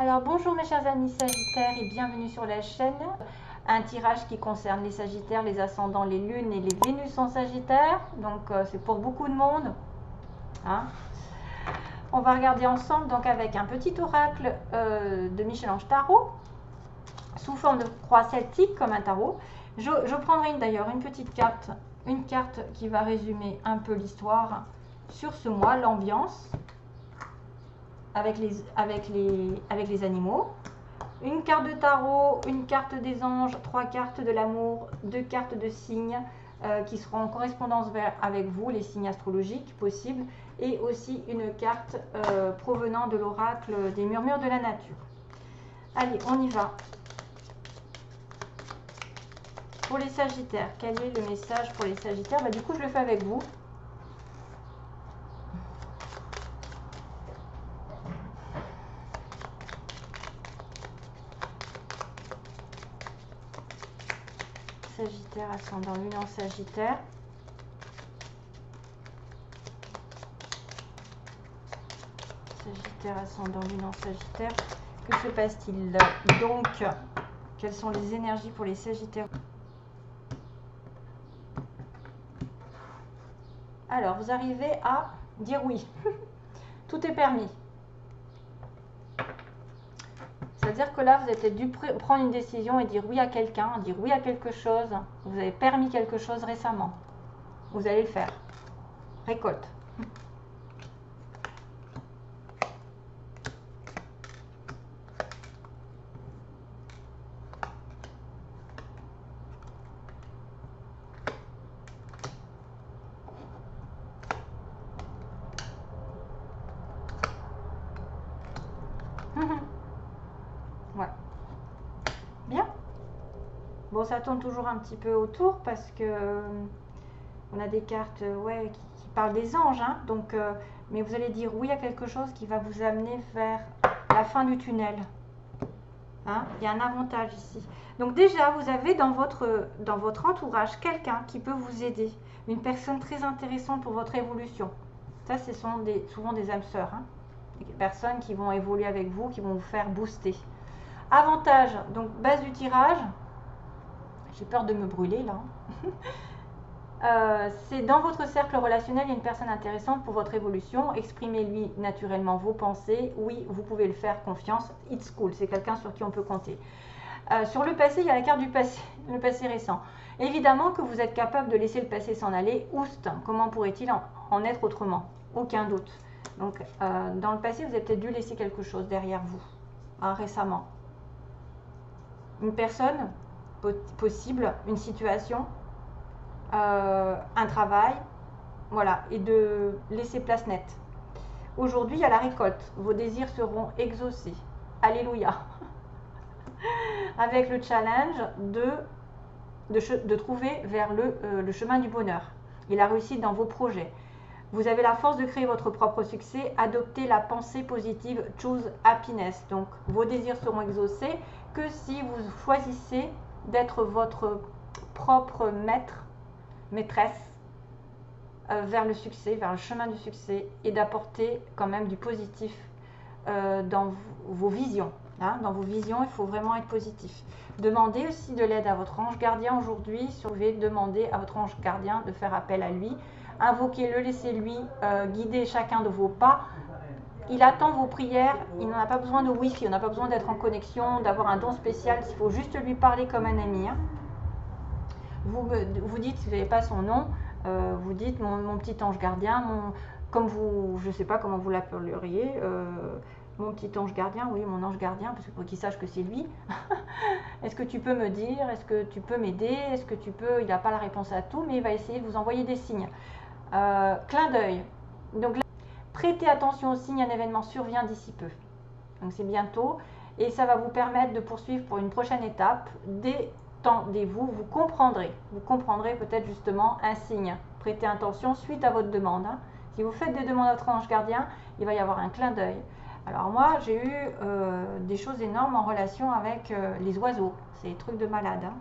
Alors bonjour mes chers amis Sagittaires et bienvenue sur la chaîne. Un tirage qui concerne les Sagittaires, les ascendants, les lunes et les Vénus en Sagittaire. Donc c'est pour beaucoup de monde. Hein. On va regarder ensemble donc avec un petit oracle de Michel-Ange Tarot sous forme de croix celtique comme un tarot. Je prendrai d'ailleurs une petite carte, une carte qui va résumer un peu l'histoire sur ce mois, l'ambiance avec les animaux. Une carte de tarot, une carte des anges, 3 cartes de l'amour, 2 cartes de signes qui seront en correspondance avec vous, les signes astrologiques possibles, et aussi une carte provenant de l'oracle des murmures de la nature. Allez, on y va. Pour les Sagittaires, quel est le message pour les Sagittaires? Du coup, je le fais avec vous. Sagittaire, ascendant lune en Sagittaire. Sagittaire, ascendant lune en Sagittaire. Que se passe-t-il donc? Quelles sont les énergies pour les Sagittaires? Alors, vous arrivez à dire oui. Tout est permis. C'est-à-dire que là, vous avez dû prendre une décision et dire oui à quelqu'un, dire oui à quelque chose. Vous avez permis quelque chose récemment. Vous allez le faire. Récolte. Ouais. Bien. Bon, ça tourne toujours un petit peu autour parce que on a des cartes qui parlent des anges. Hein, donc, mais vous allez dire oui à quelque chose qui va vous amener vers la fin du tunnel. Hein, il y a un avantage ici. Donc déjà, vous avez dans votre entourage quelqu'un qui peut vous aider. Une personne très intéressante pour votre évolution. Ça, ce sont souvent des âmes sœurs. Hein, des personnes qui vont évoluer avec vous, qui vont vous faire booster. Avantage, donc base du tirage. J'ai peur de me brûler là. C'est dans votre cercle relationnel, il y a une personne intéressante pour votre évolution. Exprimez-lui naturellement vos pensées. Oui, vous pouvez le faire, confiance. It's cool, c'est quelqu'un sur qui on peut compter. Sur le passé, il y a la carte du passé, le passé récent. Évidemment que vous êtes capable de laisser le passé s'en aller. Oust, comment pourrait-il en être autrement? Aucun doute. Donc, dans le passé, vous avez peut-être dû laisser quelque chose derrière vous, récemment. Une personne possible, une situation, un travail, voilà, et de laisser place nette. Aujourd'hui, il y a la récolte. Vos désirs seront exaucés. Alléluia. Avec le challenge de trouver vers le chemin du bonheur et la réussite dans vos projets. Vous avez la force de créer votre propre succès. Adoptez la pensée positive. Choose happiness. Donc, vos désirs seront exaucés que si vous choisissez d'être votre propre maîtresse vers le succès, vers le chemin du succès et d'apporter quand même du positif dans vos visions. Hein, dans vos visions, il faut vraiment être positif. Demandez aussi de l'aide à votre ange gardien aujourd'hui. Si vous pouvez demander à votre ange gardien de faire appel à lui. Invoquez-le, laissez-lui guider chacun de vos pas. Il attend vos prières, il n'en a pas besoin de wifi, on n'a pas besoin d'être en connexion, d'avoir un don spécial, il faut juste lui parler comme un ami. Hein. Vous dites, si vous n'avez pas son nom, vous dites mon petit ange gardien, comme vous, je ne sais pas comment vous l'appelleriez, mon petit ange gardien, oui, mon ange gardien, parce que pour qu'il sache que c'est lui. Est-ce que tu peux me dire, est-ce que tu peux m'aider, est-ce que tu peux, il n'a pas la réponse à tout, mais il va essayer de vous envoyer des signes. Clin d'œil. Donc, prêtez attention aux signes, un événement survient d'ici peu. Donc, c'est bientôt, et ça va vous permettre de poursuivre pour une prochaine étape. Détendez-vous, vous comprendrez peut-être justement un signe. Prêtez attention suite à votre demande. Hein. Si vous faites des demandes à votre ange gardien, il va y avoir un clin d'œil. Alors moi, j'ai eu des choses énormes en relation avec les oiseaux. C'est des trucs de malade. Hein.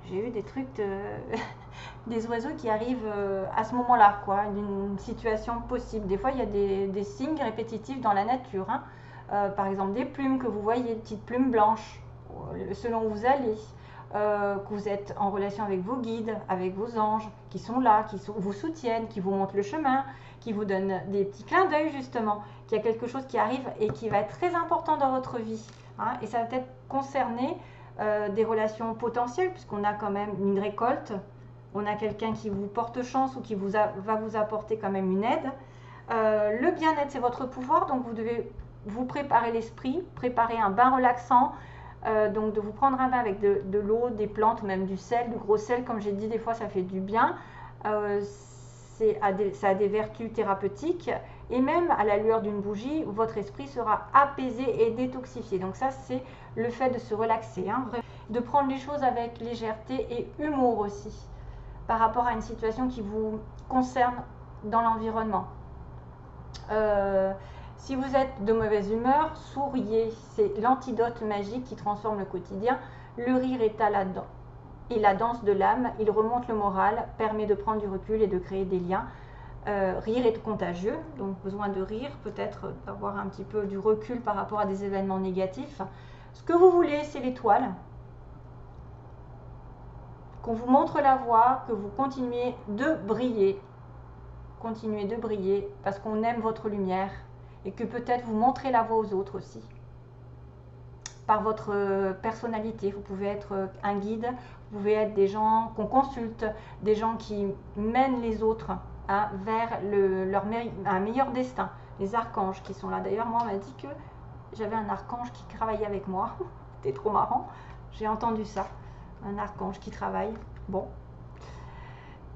J'ai eu des trucs des oiseaux qui arrivent à ce moment-là, quoi, d'une situation possible. Des fois, il y a des signes répétitifs dans la nature. Hein. par exemple des plumes que vous voyez, des petites plumes blanches, selon où vous allez, que vous êtes en relation avec vos guides, avec vos anges, qui sont là, vous soutiennent, qui vous montrent le chemin, qui vous donnent des petits clins d'œil justement, qu'il y a quelque chose qui arrive et qui va être très important dans votre vie. Hein, et ça va peut-être concerner des relations potentielles, puisqu'on a quand même une récolte, on a quelqu'un qui vous porte chance ou qui va vous apporter quand même une aide. Le bien-être, c'est votre pouvoir, donc vous devez vous préparer l'esprit, préparer un bain relaxant, donc de vous prendre un bain avec de l'eau, des plantes, même du sel, du gros sel, comme j'ai dit, des fois ça fait du bien. Ça a des vertus thérapeutiques, et même à la lueur d'une bougie, votre esprit sera apaisé et détoxifié. Donc ça, c'est le fait de se relaxer, hein, de prendre les choses avec légèreté et humour aussi, par rapport à une situation qui vous concerne dans l'environnement. Si vous êtes de mauvaise humeur, souriez, c'est l'antidote magique qui transforme le quotidien. Le rire est à la dent. Et la danse de l'âme, il remonte le moral, permet de prendre du recul et de créer des liens. Rire est contagieux, donc besoin de rire, peut-être d'avoir un petit peu du recul par rapport à des événements négatifs. Ce que vous voulez, c'est l'étoile. Qu'on vous montre la voie, que vous continuez de briller. Continuez de briller parce qu'on aime votre lumière et que peut-être vous montrez la voie aux autres aussi. Par votre personnalité, vous pouvez être un guide, vous pouvez être des gens qu'on consulte, des gens qui mènent les autres vers un meilleur destin. Les archanges qui sont là. D'ailleurs, moi, on m'a dit que j'avais un archange qui travaillait avec moi. C'était trop marrant. J'ai entendu ça. Un archange qui travaille. Bon.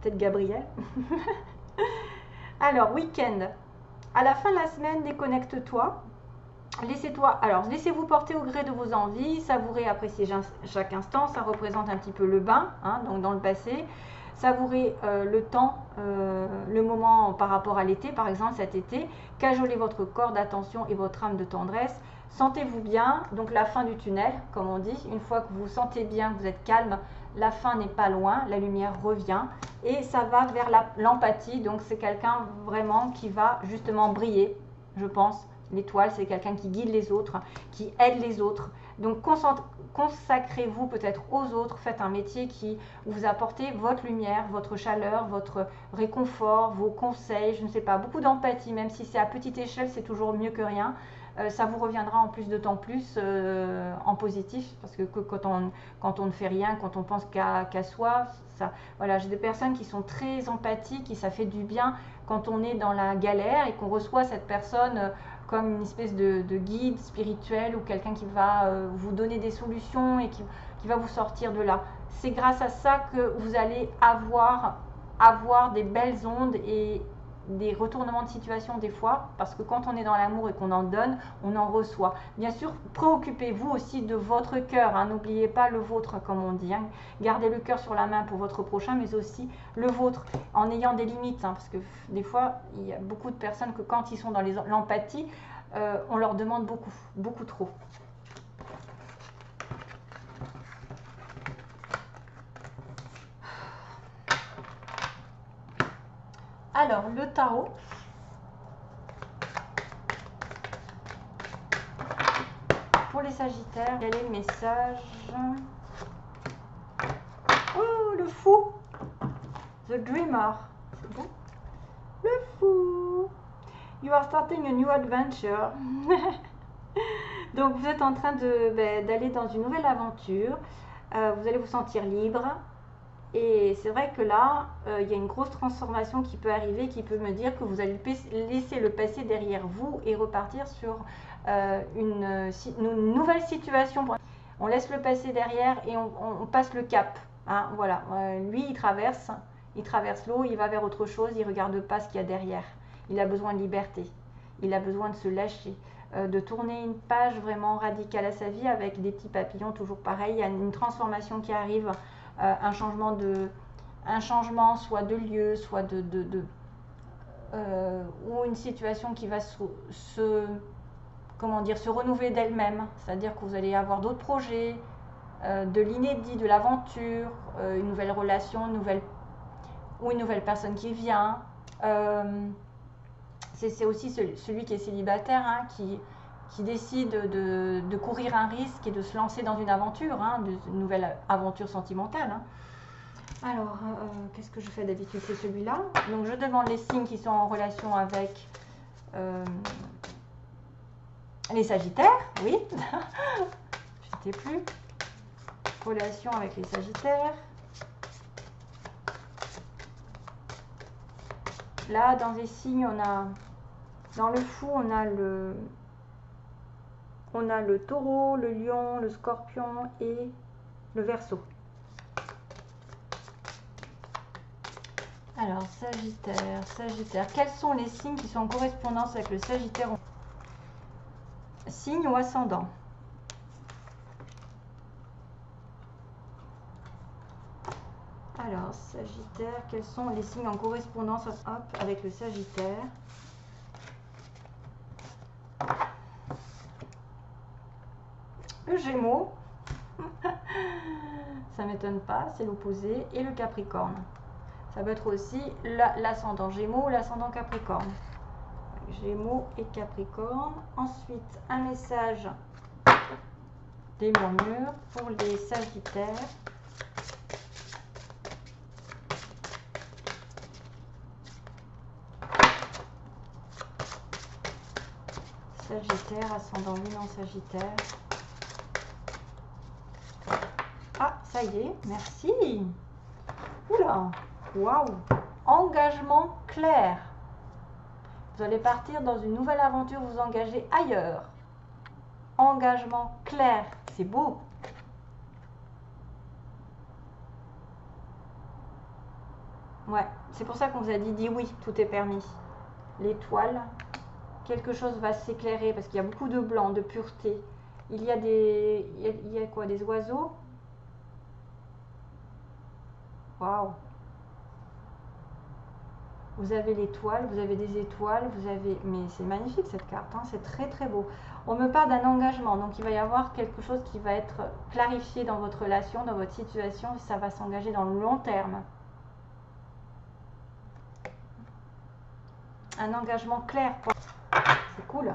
Peut-être Gabriel. Alors, week-end. À la fin de la semaine, déconnecte-toi. Laissez-vous porter au gré de vos envies, savourez, appréciez chaque instant, ça représente un petit peu le bain, hein, donc dans le passé. Savourez le temps, le moment par rapport à l'été, par exemple cet été. Cajolez votre corps d'attention et votre âme de tendresse. Sentez-vous bien, donc la fin du tunnel, comme on dit. Une fois que vous vous sentez bien, que vous êtes calme, la fin n'est pas loin, la lumière revient. Et ça va vers l'empathie, donc c'est quelqu'un vraiment qui va justement briller, je pense. L'étoile, c'est quelqu'un qui guide les autres, qui aide les autres. Donc consacrez-vous peut-être aux autres, faites un métier qui vous apporte votre lumière, votre chaleur, votre réconfort, vos conseils, je ne sais pas, beaucoup d'empathie, même si c'est à petite échelle, c'est toujours mieux que rien. Ça vous reviendra en plus de temps plus en positif, parce que quand on ne fait rien, quand on pense qu'à soi, voilà, j'ai des personnes qui sont très empathiques et ça fait du bien quand on est dans la galère et qu'on reçoit cette personne comme une espèce de guide spirituel ou quelqu'un qui va vous donner des solutions et qui va vous sortir de là. C'est grâce à ça que vous allez avoir des belles ondes et des retournements de situation des fois, parce que quand on est dans l'amour et qu'on en donne, on en reçoit. Bien sûr, préoccupez-vous aussi de votre cœur, hein, n'oubliez pas le vôtre, comme on dit. Hein. Gardez le cœur sur la main pour votre prochain, mais aussi le vôtre, en ayant des limites, hein, parce que des fois, il y a beaucoup de personnes que quand ils sont dans l'empathie, on leur demande beaucoup trop. Alors, le tarot. Pour les Sagittaires, quel est le message? Oh, le fou! The Dreamer. C'est bon? Le fou! You are starting a new adventure. Donc, vous êtes en train d'aller dans une nouvelle aventure. Vous allez vous sentir libre. Et c'est vrai que là, il y a une grosse transformation qui peut arriver, qui peut me dire que vous allez laisser le passé derrière vous et repartir sur une nouvelle situation. On laisse le passé derrière et on passe le cap. Hein, voilà. Lui, il traverse l'eau, il va vers autre chose, il ne regarde pas ce qu'il y a derrière. Il a besoin de liberté, il a besoin de se lâcher, de tourner une page vraiment radicale à sa vie avec des petits papillons, toujours pareil. Il y a une transformation qui arrive. Un changement soit de lieu, soit ou une situation qui va se renouveler d'elle-même, c'est-à-dire que vous allez avoir d'autres projets, de l'inédit, de l'aventure, une nouvelle relation, une nouvelle personne qui vient. C'est aussi celui qui est célibataire, hein, qui qui décide de courir un risque et de se lancer dans une aventure, hein, une nouvelle aventure sentimentale. Hein. Alors, qu'est-ce que je fais d'habitude? C'est celui-là. Donc, je demande les signes qui sont en relation avec les Sagittaires. Oui, je ne sais plus. Relation avec les Sagittaires. Là, dans les signes, on a, dans le fou, on a le taureau, le lion, le scorpion et le verseau. Alors, Sagittaire, Sagittaire. Quels sont les signes qui sont en correspondance avec le Sagittaire? Signe ou ascendant? Alors, Sagittaire, quels sont les signes en correspondance avec le Sagittaire? Le Gémeaux, ça m'étonne pas, c'est l'opposé, et le Capricorne. Ça peut être aussi l'ascendant Gémeaux ou l'ascendant Capricorne. Gémeaux et Capricorne. Ensuite, un message des murmures pour les Sagittaires. Sagittaire, ascendant Lune en Sagittaire. Ah, ça y est, merci. Oula, waouh. Engagement clair. Vous allez partir dans une nouvelle aventure, vous engager ailleurs. Engagement clair, c'est beau. Ouais, c'est pour ça qu'on vous a dit oui, tout est permis. L'étoile, quelque chose va s'éclairer parce qu'il y a beaucoup de blanc, de pureté. Il y a il y a quoi, des oiseaux? Waouh. Vous avez l'étoile, vous avez des étoiles, vous avez... Mais c'est magnifique cette carte, hein, c'est très très beau. On me parle d'un engagement, donc il va y avoir quelque chose qui va être clarifié dans votre relation, dans votre situation, ça va s'engager dans le long terme. Un engagement clair, c'est cool.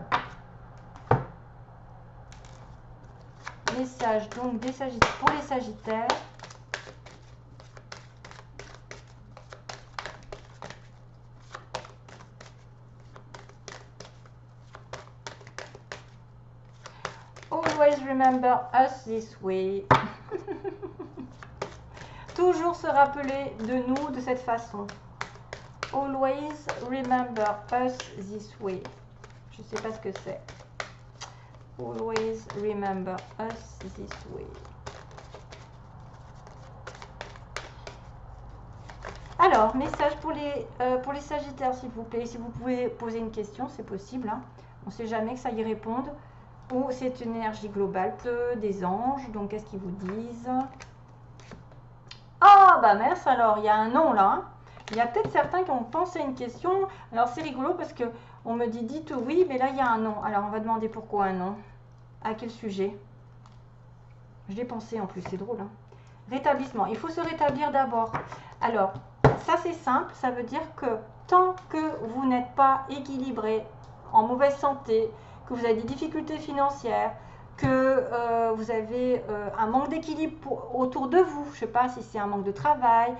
Message donc des Sagittaires, pour les Sagittaires. Always remember us this way. Toujours se rappeler de nous de cette façon. Always remember us this way. Je ne sais pas ce que c'est. Always remember us this way. Alors, message pour les Sagittaires, s'il vous plaît. Si vous pouvez poser une question, c'est possible. Hein. On ne sait jamais que ça y réponde. Ou c'est une énergie globale des anges. Donc, qu'est-ce qu'ils vous disent? Ah, bah mince, alors, il y a un nom là. Hein. Il y a peut-être certains qui ont pensé une question. Alors, c'est rigolo parce que on me dit dites oui, mais là, il y a un nom. Alors, on va demander pourquoi un nom. À quel sujet? Je l'ai pensé en plus, c'est drôle. Hein. Rétablissement. Il faut se rétablir d'abord. Alors, ça, c'est simple. Ça veut dire que tant que vous n'êtes pas équilibré, en mauvaise santé, que vous avez des difficultés financières, que vous avez un manque d'équilibre autour de vous, je ne sais pas si c'est un manque de travail,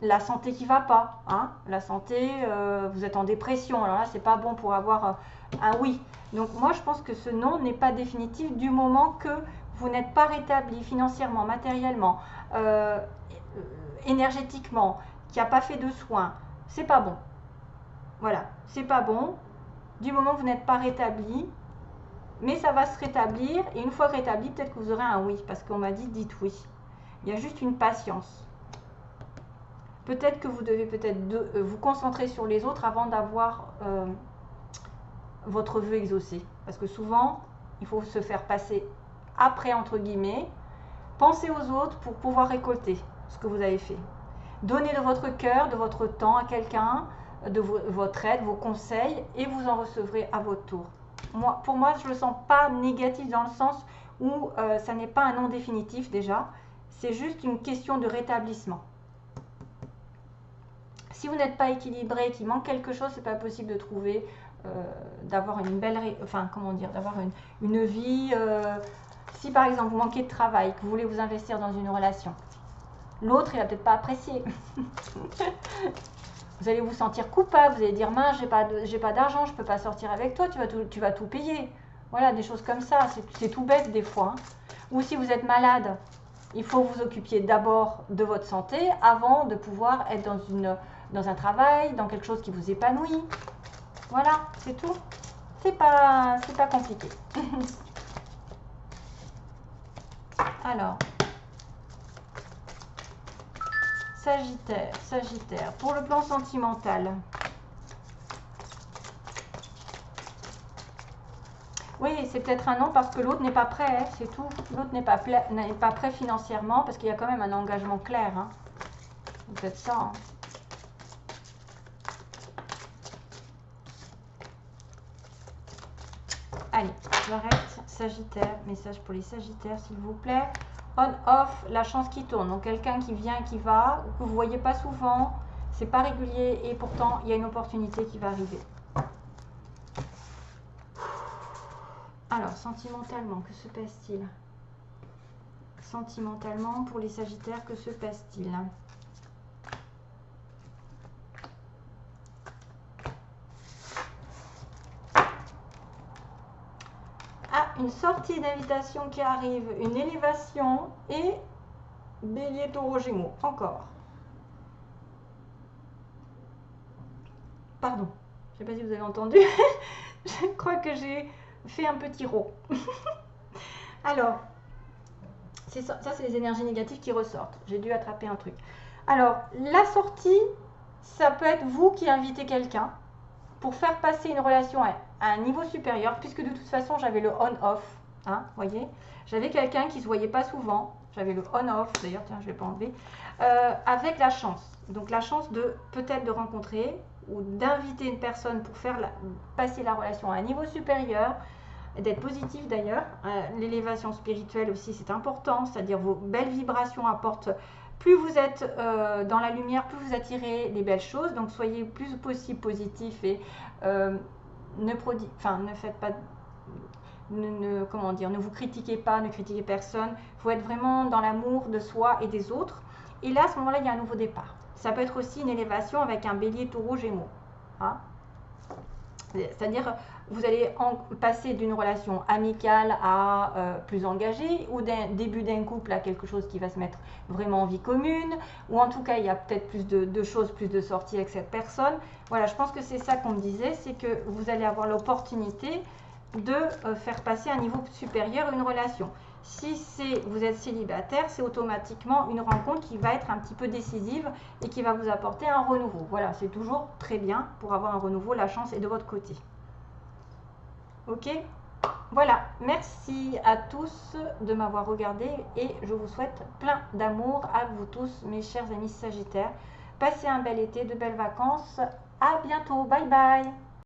la santé qui ne va pas, hein, la santé, vous êtes en dépression, alors là, c'est pas bon pour avoir un oui. Donc moi, je pense que ce non n'est pas définitif du moment que vous n'êtes pas rétabli financièrement, matériellement, énergétiquement, qui n'a pas fait de soins, c'est pas bon. Voilà, c'est pas bon. Du moment que vous n'êtes pas rétabli, mais ça va se rétablir, et une fois rétabli, peut-être que vous aurez un oui, parce qu'on m'a dit dites oui. Il y a juste une patience. Peut-être que vous devez vous concentrer sur les autres avant d'avoir votre vœu exaucé. Parce que souvent, il faut se faire passer après, entre guillemets. Pensez aux autres pour pouvoir récolter ce que vous avez fait. Donnez de votre cœur, de votre temps à quelqu'un, de votre aide, vos conseils, et vous en recevrez à votre tour. Pour moi, je ne le sens pas négatif dans le sens où ça n'est pas un non définitif déjà. C'est juste une question de rétablissement. Si vous n'êtes pas équilibré, qu'il manque quelque chose, c'est pas possible de trouver d'avoir une belle, enfin comment dire, d'avoir une vie. Si par exemple vous manquez de travail, que vous voulez vous investir dans une relation, l'autre il va peut-être pas apprécier. Vous allez vous sentir coupable, vous allez dire mince, j'ai pas d'argent, je peux pas sortir avec toi, tu vas tout payer. Voilà, des choses comme ça, c'est tout bête des fois. Hein. Ou si vous êtes malade, il faut vous occupiez d'abord de votre santé avant de pouvoir être dans un travail, dans quelque chose qui vous épanouit. Voilà, c'est tout. C'est pas compliqué. Alors, Sagittaire, pour le plan sentimental. Oui, c'est peut-être un non parce que l'autre n'est pas prêt, hein, c'est tout. L'autre n'est pas prêt financièrement parce qu'il y a quand même un engagement clair. Hein. C'est peut-être ça. Hein. Allez, j'arrête. Sagittaire, message pour les Sagittaires s'il vous plaît. On-off, la chance qui tourne. Donc quelqu'un qui vient, qui va, que vous ne voyez pas souvent, c'est pas régulier et pourtant il y a une opportunité qui va arriver. Alors, sentimentalement, que se passe-t-il? Sentimentalement, pour les Sagittaires, que se passe-t-il? Ah, une sortie d'invitation qui arrive, une élévation et Bélier, Taureau, Gémeaux. Encore. Pardon, je ne sais pas si vous avez entendu. Je crois que j'ai fait un petit rot. Alors, ça c'est les énergies négatives qui ressortent. J'ai dû attraper un truc. Alors, la sortie, ça peut être vous qui invitez quelqu'un pour faire passer une relation à un niveau supérieur, puisque de toute façon, j'avais le on-off. Hein, voyez, j'avais quelqu'un qui ne se voyait pas souvent. J'avais le on-off, d'ailleurs, tiens, je ne l'ai pas enlevé. Avec la chance. Donc, la chance de peut-être de rencontrer ou d'inviter une personne pour faire passer la relation à un niveau supérieur, d'être positif d'ailleurs. L'élévation spirituelle aussi, c'est important, c'est-à-dire vos belles vibrations apportent, plus vous êtes dans la lumière, plus vous attirez les belles choses, donc soyez le plus possible positif et ne faites pas, comment dire, ne vous critiquez pas, ne critiquez personne, il faut être vraiment dans l'amour de soi et des autres, et là à ce moment-là il y a un nouveau départ. Ça peut être aussi une élévation avec un Bélier, Taureau, Gémeaux. Hein, c'est-à-dire, vous allez passer d'une relation amicale à plus engagée, ou d'un début d'un couple à quelque chose qui va se mettre vraiment en vie commune, ou en tout cas, il y a peut-être plus de choses, plus de sorties avec cette personne. Voilà, je pense que c'est ça qu'on me disait, c'est que vous allez avoir l'opportunité de faire passer à un niveau supérieur une relation. Si vous êtes célibataire, c'est automatiquement une rencontre qui va être un petit peu décisive et qui va vous apporter un renouveau. Voilà, c'est toujours très bien pour avoir un renouveau, la chance est de votre côté. Ok? Voilà, merci à tous de m'avoir regardé et je vous souhaite plein d'amour à vous tous, mes chers amis Sagittaires. Passez un bel été, de belles vacances. À bientôt, bye bye!